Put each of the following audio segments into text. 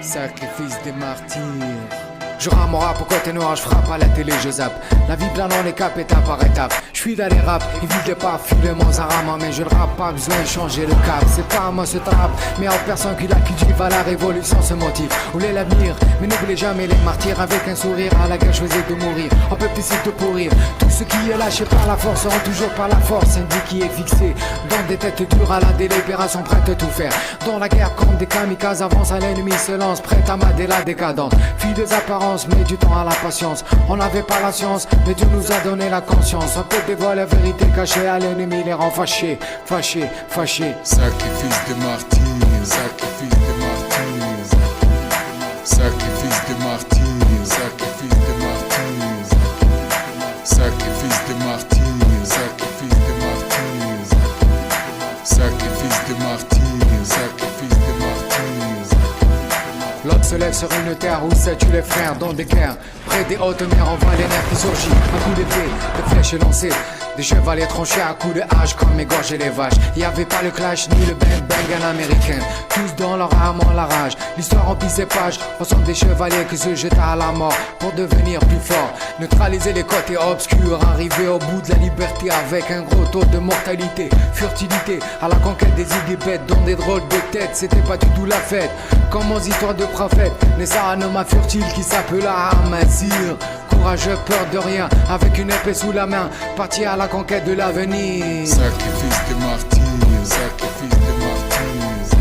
Sacrifice des martyrs. Je rame au rap au côté noir, je frappe à la télé, je zappe. La vie plane en étape, étape par étape. Je suis dans les raps, évite pas, file mon zarama. Mais je le rappe, pas besoin de changer le cap. C'est pas à moi ce trap, mais en personne qui la cultive à la révolution se motive. Voulez l'avenir, mais n'oubliez jamais les martyrs. Avec un sourire à laquelle choisir de mourir. On peut essayer de pourrir. Tout ce qui est lâché par la force seront toujours par la force. Un dit qui est fixé dans des têtes dures à la délibération, prête à tout faire. Dans la guerre comme des kamikazes, avance à l'ennemi, se lance, prête à mater la décadence. Fille des apparences, mais du temps à la patience. On n'avait pas la science, mais Dieu nous a donné la conscience. On peut dévoiler la vérité cachée à l'ennemi, les rend fâchés, fâchés, fâchés. Sacrifice des martyrs, sacrifice des martyrs. Sacrifice des martyrs, sacrifice des martyrs. Sacrifice des martyrs, sacrifice des martyrs. Sacrifice des martyrs, sacrifice des martyrs. L'autre se lève sur une terre où c'est tu les frères dans des guerres. Près des hautes mers, on voit les nerfs qui surgissent. Un coup d'épée, de flèches lancées. Des chevaliers tranchés à coups de hache comme égorger les vaches. Y avait pas le clash ni le bang bang à l'américain. Tous dans leur âme en la rage. L'histoire remplit ses pages. On sont des chevaliers qui se jettent à la mort pour devenir plus forts. Neutraliser les côtés obscurs. Arriver au bout de la liberté avec un gros taux de mortalité. Furtivité à la conquête des idées bêtes dans des drôles de têtes. C'était pas du tout la fête. Comme aux histoires de prophètes. Mais ça un homme furtif qui s'appela Amazir. Courageux, peur de rien, avec une épée sous la main, parti à la conquête de l'avenir. Sacrifice des martyrs, sacrifice des martyrs.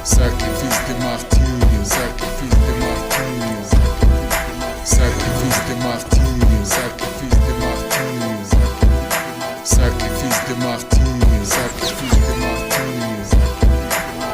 Sacrifice des martyrs, sacrifice des martyrs. Sacrifice des martyrs, sacrifice des martyrs. Sacrifice des martyrs, sacrifice des martyrs.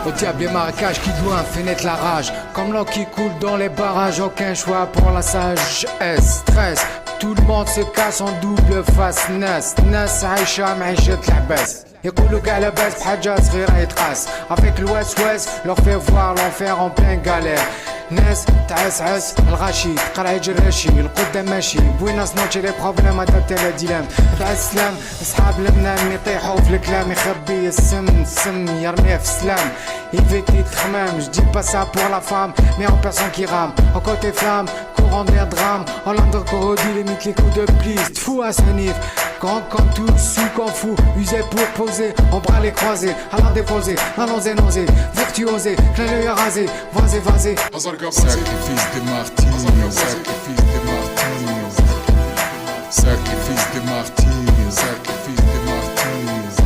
Au diable les marécages qui doivent fait naître la rage. Comme l'eau qui coule dans les barrages, aucun choix pour la sagesse. Stress, tout le monde se casse en double face. ناس عايشة معيشة العباس. يقولوا قاع لاباس بحاجة صغيرة يتقاس. Avec l'ouest ouest, leur fait voir l'enfer en pleine galère. ناس تعسعس الغاشي تقرا يجرشي القدام ماشي بوينا سنوتشي لي بروبليم ادابتي على ديلام تاع السلام اصحاب لبنان يطيحوا في الكلام يخبي السم يرميه في السلام يفيتي تخمام je dis pas ça pour la femme mais en personne qui rame en côté flamme courant d'air drame en langue corrodie limite les coups de plis fou à ce niveau grand comme tout sous qu'on fout usé pour poser en bras les croisés à l'en déposer à l'osé nausé virtuosé plein l'œil rasé vasé Sacrifice des martyrs, sacrifice des martyrs. Sacrifice des martyrs, sacrifice des martyrs.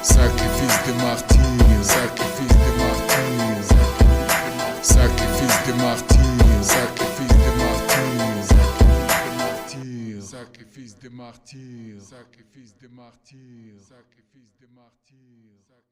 Sacrifice des martyrs, sacrifice des martyrs. Sacrifice des martyrs, sacrifice des martyrs. Sacrifice des martyrs, sacrifice des martyrs, sacrifice des martyrs.